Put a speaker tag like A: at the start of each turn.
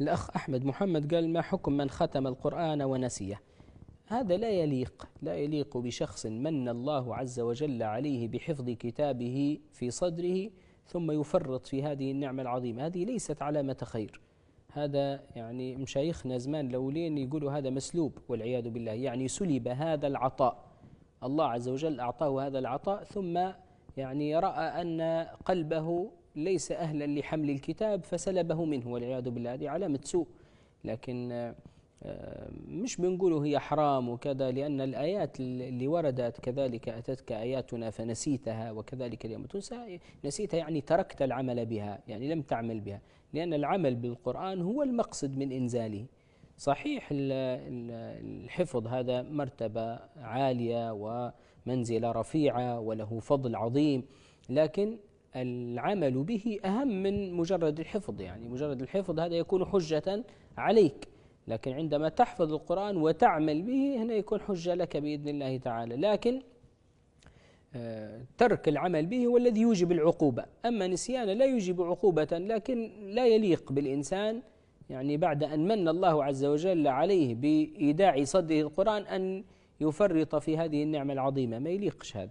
A: الأخ أحمد محمد قال: ما حكم من ختم القرآن ونسيه؟ هذا لا يليق بشخص من الله عز وجل عليه بحفظ كتابه في صدره ثم يفرط في هذه النعمة العظيمة. هذه ليست علامة خير. هذا يعني مشايخنا زمان الأولين يقولوا هذا مسلوب والعياذ بالله، يعني سلب هذا العطاء. الله عز وجل أعطاه هذا العطاء ثم يعني رأى أن قلبه ليس أهلا لحمل الكتاب فسلبه منه والعياذ بالله. هذه علامة سوء. لكن مش بنقوله هي حرام وكذا، لأن الآيات اللي وردت كذلك: أتتك آياتنا فنسيتها وكذلك اليوم تنسى. نسيتها يعني تركت العمل بها، يعني لم تعمل بها، لأن العمل بالقرآن هو المقصد من إنزاله. صحيح الحفظ هذا مرتبة عالية ومنزلة رفيعة وله فضل عظيم، لكن العمل به أهم من مجرد الحفظ. يعني مجرد الحفظ هذا يكون حجة عليك، لكن عندما تحفظ القرآن وتعمل به هنا يكون حجة لك بإذن الله تعالى. لكن ترك العمل به هو الذي يوجب العقوبة، أما نسيان لا يوجب عقوبة، لكن لا يليق بالإنسان يعني بعد أن من الله عز وجل عليه بإيداع صدره القرآن أن يفرط في هذه النعمة العظيمة. ما يليقش هذا.